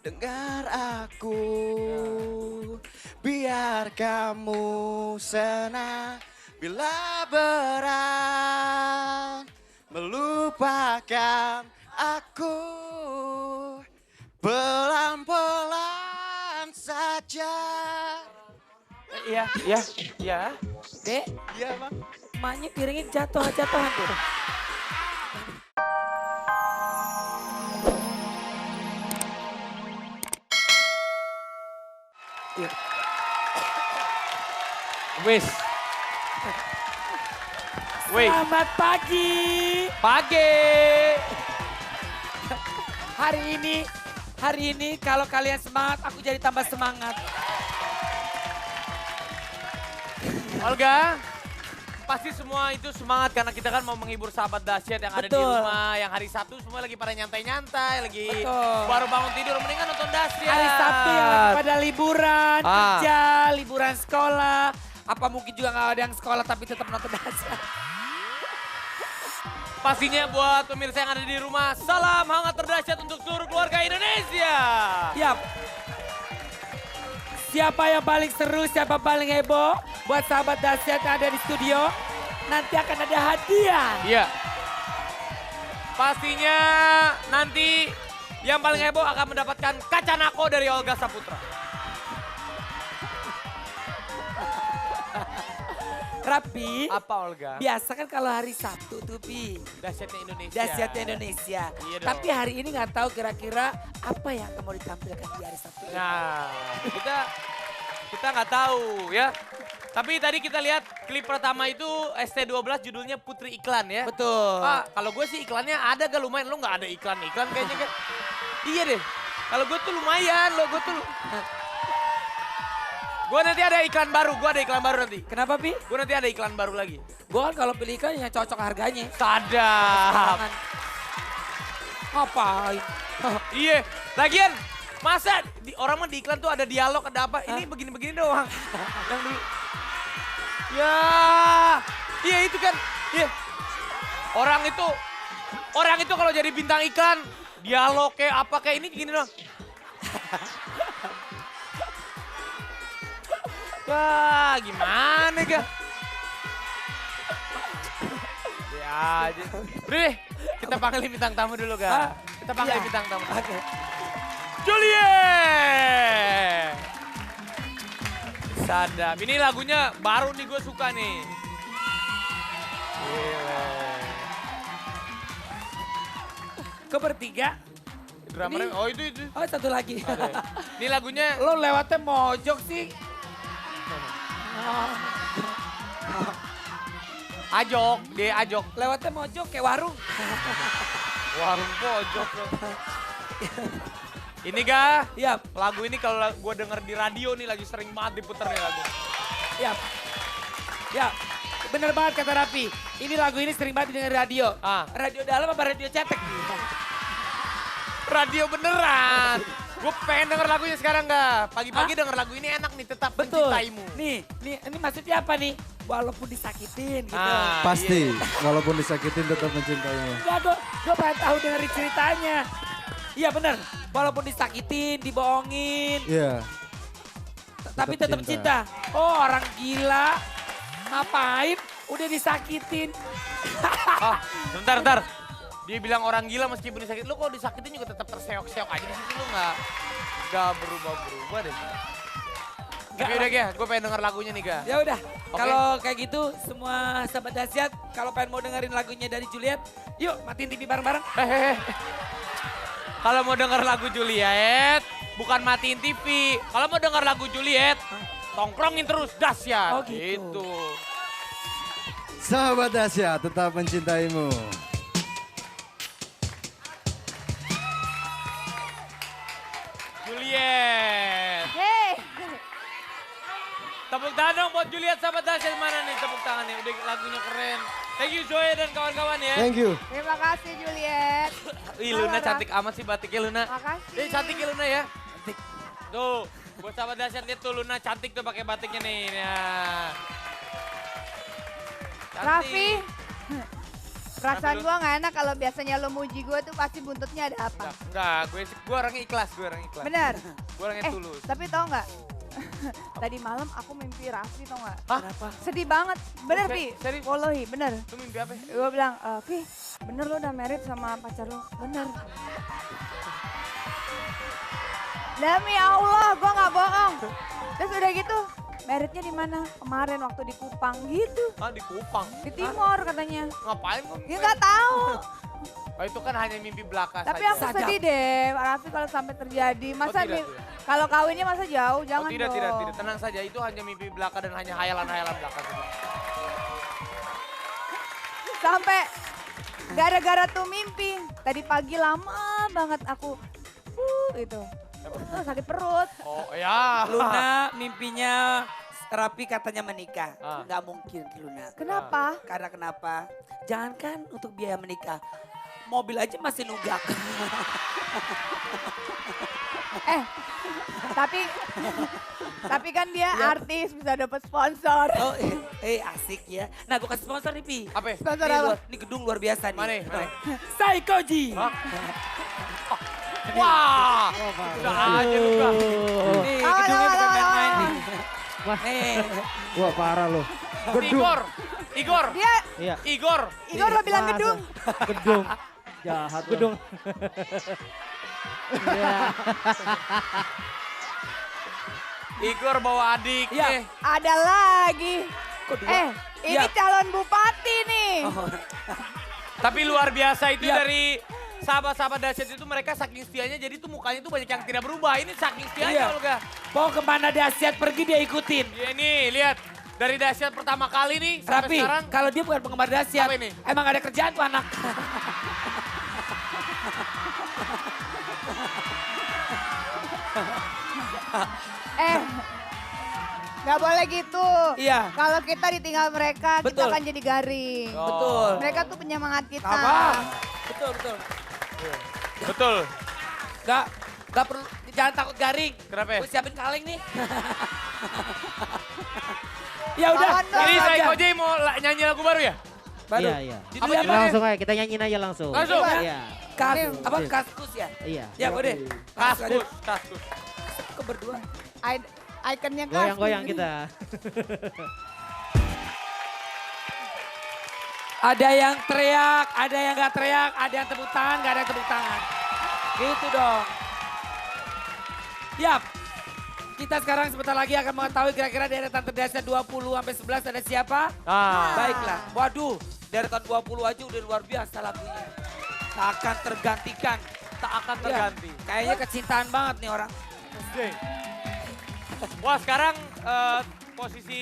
dengar aku, biar kamu senang bila berat melupakan aku. Pelan-pelan saja. Iya, iya, iya. Dek, Iya bang. emaknya piringnya jatuh-jatuhan tuh. Wis. Wih, Selamat pagi. pagi. Hari ini kalau kalian semangat, aku jadi tambah semangat. Olga, pasti semua itu semangat karena kita kan mau menghibur sahabat dahsyat yang ada di Betul. rumah. Yang hari Sabtu semua lagi pada nyantai-nyantai, lagi Betul. baru bangun tidur, mendingan nonton dahsyat. Hari Sabtu yang lagi pada liburan, Ah. kerja, liburan sekolah. Apa mungkin juga nggak ada yang sekolah tapi tetap nonton dahsyat. Pastinya buat pemirsa yang ada di rumah, salam hangat terdahsyat untuk seluruh keluarga Indonesia. Yap. Siapa yang paling seru, siapa paling heboh buat sahabat dahsyat yang ada di studio. Nanti akan ada hadiah. Iya. Pastinya nanti yang paling heboh akan mendapatkan kaca nako dari Olga Saputra. Rapi, Apa Olga? biasa kan kalau hari Sabtu tuh Pi. Dahsyatnya Indonesia. Dahsyatnya Indonesia. Iya dong. Tapi hari ini nggak tahu kira-kira apa yang akan mau ditampilkan di hari Sabtu ini. Nah, kita nggak tahu ya. Tapi tadi kita lihat klip pertama itu ST12 judulnya Putri Iklan ya. Betul. Pak, kalau gue sih iklannya ada gak lumayan. Lo nggak ada iklan-iklan kayaknya kan. Iya deh. Kalau gue tuh lumayan loh, gue nanti ada iklan baru, gue ada iklan baru nanti. Kenapa Pi? Gue nanti ada iklan baru lagi. Gue kan kalau pilih iklan yang cocok harganya. Sadap. Jangan. Ngapain? Iya, lagian masa orang mah di iklan tuh ada dialog, ada apa. Ini begini-begini doang. Yang dulu. Ya, iya itu kan. Iya. Orang itu kalau jadi bintang iklan, dialog kayak apa kayak ini gini doang. Wah, gimana ga? Ya aja. Udah deh, kita panggilin bintang tamu dulu ga. Kita panggilin Iya. bintang tamu. Oke. Juliet! Sadap. Ini lagunya baru nih gue suka nih. Gile. Kebertiga. Drummernya, Ini- oh itu. Oh satu lagi. Ada. Ini lagunya, Lo lewatnya mojok sih. Ajok, dia Ajok. Lewatnya mojok kayak warung. Warung pojok loh. Ini ga, Yap, lagu ini kalau gue denger di radio nih lagi sering banget diputer nih lagu. yap. Yap. Bener banget kata Raffi. Ini lagu ini sering banget didengar di radio. Ah. Radio dalam apa radio cetek? Radio beneran. Gue pengen denger lagunya sekarang ga. Pagi-pagi denger lagu ini enak nih, Tetap Betul. Mencintaimu. Nih, ini maksudnya apa nih? Walaupun disakitin gitu. Ah, Pasti, iya. walaupun disakitin tetap mencintaimu. Enggak, gue pengen tahu dengerin ceritanya. Iya bener, walaupun disakitin, dibohongin, Iya. tapi tetap cinta. cinta. Oh orang gila, ngapain? Udah disakitin. Oh, bentar. Dia bilang orang gila meskipun disakitin. Lu kalau disakitin juga tetap terseok-seok aja di situ, lu nggak berubah-berubah deh. Tapi udah Ga, gue pengen denger lagunya nih Ga. Ya udah, Oke. kalau kayak gitu semua sahabat dahsyat, kalau pengen mau dengerin lagunya dari Juliet, yuk matiin TV bareng-bareng. Kalau mau denger lagu Juliet, bukan matiin TV. Kalau mau denger lagu Juliet, tongkrongin terus dahsyat. Oh, gitu. Sahabat dahsyat tetap mencintaimu. Juliet. Hey, Tepuk tangan dong buat Juliet sahabat dahsyat. Mana nih tepuk tangannya, udah lagunya keren. Thank you Zoe dan kawan-kawan ya. Thank you. terima kasih Juliet. Ih Luna cantik amat sih batiknya Luna. Makasih. Cantik ya Luna ya. Tuh, buat sahabat dahsyat lihat tuh Luna cantik tuh pakai batiknya nih. Nah. Cantik. Raffi, Perasaan gue gak enak kalau biasanya lo muji gue tuh pasti buntutnya ada apa. Enggak, gue orangnya ikhlas, Bener? Gue orangnya tulus. Tapi tau gak? Tadi malam aku mimpi Raffi tau gak? Hah? Kenapa? Sedih banget. Bener, Oke, Pi? serius? Wallahi, bener. Lu mimpi apa? Gue bilang, Pi, bener lo udah married sama pacar lo? Bener. Demi Allah, gue gak bohong. Terus udah gitu, marriednya di mana? Kemarin waktu di Kupang gitu. Ah, di Kupang. Di Timor katanya. Ngapain kok? Ya gak tahu. Oh, itu kan hanya mimpi belaka Tapi saja. aku sedih deh, Pak Raffi kalau sampai terjadi. Masa tidak, nih, tidak. kalau kawinnya masa jauh, Oh, jangan tidak, dong. tidak. Tenang saja, itu hanya mimpi belaka dan hanya hayalan-hayalan belaka saja. Sampai gara-gara tuh mimpi, tadi pagi lama banget aku, gitu. Sakit perut. Oh, ya. Luna mimpinya Raffi katanya menikah. Ah. Nggak mungkin Luna. Kenapa? Karena kenapa? Jangankan untuk biaya menikah. Mobil aja masih nunggak. Tapi kan dia artis, bisa dapat sponsor. Oh, asik ya. Nah, gue kasih sponsor nih, Pi. Apa? Sponsor Nih, apa? ini gedung luar biasa nih. Mana? Saikoji. Hah? Wah, udah aja lu Kak. Nih, Awas, gedungnya bukan awas, main-main awas. nih. Nih. Wah parah loh. Igor, Dia, Iya. Igor. Igor lo bilang gedung. Gedung. Jahat gedung. Igor bawa adik Iya. nih. Ada lagi. Kok dua? Ini Iya. calon bupati nih. Oh, Tapi luar biasa itu Iya. dari sahabat-sahabat dahsyat itu mereka saking setianya jadi tuh mukanya tuh banyak yang tidak berubah. Ini saking setianya Iya. loh Kak. mau kemana dahsyat pergi dia ikutin. Ya nih lihat dari dahsyat pertama kali nih sampai Raffi, sekarang. kalau dia bukan penggemar dahsyat, Apa ini? emang ada kerjaan tuh anak. Gak boleh gitu. Iya. Kalau kita ditinggal mereka, kita Betul. akan jadi garing. Oh. Betul. Mereka tuh penyemangat kita. Apa? Betul, betul. Betul. Gak perlu, jangan takut garing. Kenapa ya? Gue siapin kaleng nih. Ya udah, Kawan dong. Ini langsung saya aja. Koji mau nyanyi lagu baru ya? Baru. Iya, iya. Judulnya Apa apa? judulnya? Langsung aja kita nyanyiin aja langsung. Langsung? Iya. Apa? Kaskus ya? Iya. Ya boleh. Kaskus, kaskus. Ke berdua. Ikonnya kan. Goyang-goyang kita. Ada yang teriak, ada yang gak teriak, ada yang tepuk tangan, gak ada yang tepuk tangan. Gitu dong. Yap. Kita sekarang sebentar lagi akan mengetahui kira-kira deretan terdahsyat 20 sampai 11 ada siapa? Ah. Baiklah. Waduh, deretan 20 aja udah luar biasa lagunya. Tak akan tergantikan. Tak akan terganti. Ya, kayaknya kecintaan banget nih orang. Oke. Wah sekarang posisi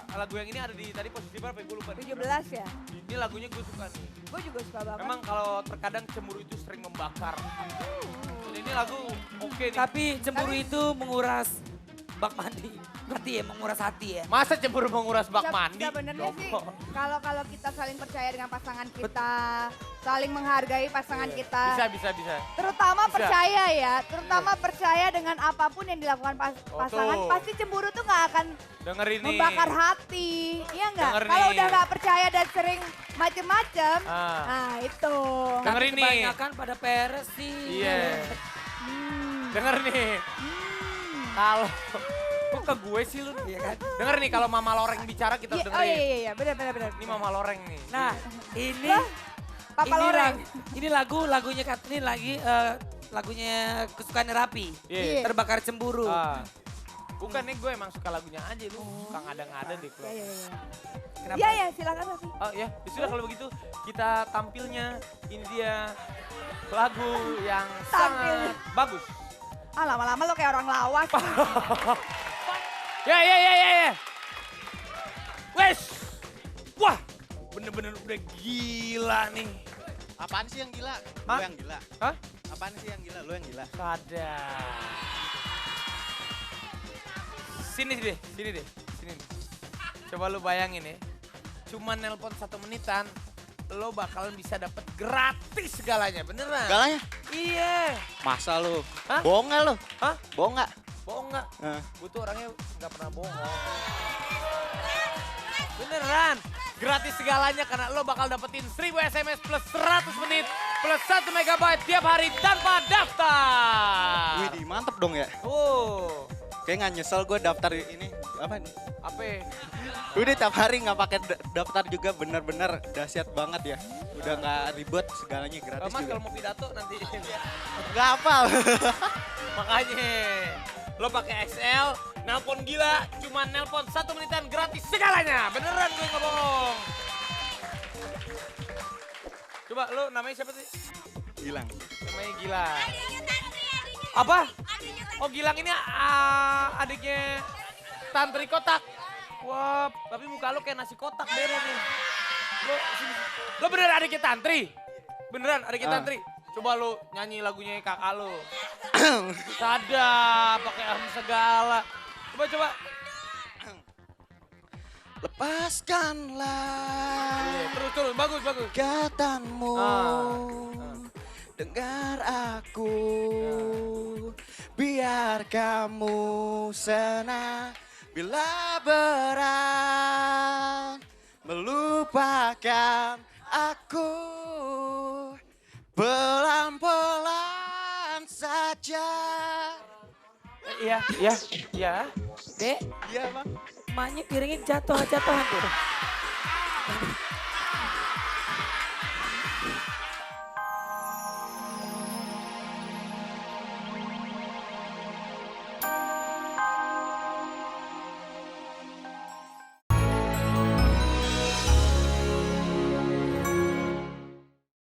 lagu yang ini ada di tadi posisi berapa ya? Gue lupa. 17 ya. Ini lagunya gue suka nih. Gue juga suka banget. Memang kalau terkadang cemburu itu sering membakar. Dan ini lagu oke nih. Tapi cemburu itu menguras bak mandi. Ngerti ya, menguras hati ya. Masa cemburu menguras bak mandi? Sebenarnya sih Jomblo. kalau kita saling percaya dengan pasangan kita, saling menghargai pasangan kita. Bisa. Terutama Bisa. percaya ya, terutama percaya dengan apapun yang dilakukan Oh, pasangan, tuh. pasti cemburu tuh nggak akan Dengerin nih. membakar hati, iya nggak? Denger Kalau nih. udah nggak percaya dan sering macem-macem, Ah. nah itu. Dengerin nih. Kebanyakan pada peres sih. Iya. Denger nih. Kalau kok ke gue sih lu? Iya kan? Denger nih kalau Mama Loreng bicara kita Iya, dengerin. iya, benar. Ini Mama Loreng nih. Nah, ini Papa ini Loreng. ini lagunya ini lagi lagunya kesukaan Raffi. Iya. Terbakar cemburu. Ah. Bukan nih gue emang suka lagunya aja lu. Suka ngada-ngada deh kalau. Kenapa? Iya, silakan Raffi. Oh ya, sudah kalau begitu kita tampilnya ini dia lagu yang Tampil. sangat bagus. Ah, lama-lama lo kayak orang lawas. Ya. Wes. Wah, bener-bener udah gila nih. Apaan sih yang gila? Hah? Lo yang gila. Hah? Apaan sih yang gila? Lo yang gila. Sadar. Sini deh. Sini. Coba lu bayangin ya. Cuma nelpon 1 menitan, lo bakalan bisa dapet gratis segalanya, beneran? Galanya? Iya. Masa lo? Hah? Bohong nggak lo? Hah? Bohong nggak? Bohong nggak? Hah? Gue tuh orangnya nggak pernah bohong. Beneran. gratis segalanya karena lo bakal dapetin 1000 SMS plus 100 menit plus 1 MB tiap hari tanpa daftar. Wih, mantep dong ya. Kayak nggak nyesel gue daftar ini. Apa nih? Apa? Udah tiap hari nggak pakai daftar juga, bener-bener dahsyat banget ya. Udah nggak ribet, segalanya gratis Mas juga. kalau mau pidato nanti. Nggak hafal. Makanya lo pakai XL, nelpon gila, cuma nelpon 1 menitan gratis segalanya. Beneran gue nggak bohong. Coba lo namanya siapa sih? Gilang. Namanya Gilang. Apa? Oh Gilang ini adiknya Tantri Kotak. Wah, tapi muka lo kayak nasi kotak bener nih. Lo beneran adiknya Tantri? Beneran adiknya Tantri? Coba lo nyanyi lagunya kakak lo. Sadar, pakai segala. Coba. Lepaskanlah Terus, bagus. ikatanmu. Dengar aku, biar kamu senang. Bila berat melupakan aku, pelan-pelan saja. Iya. Dek, Iya bang. emaknya piringnya jatuhan tuh.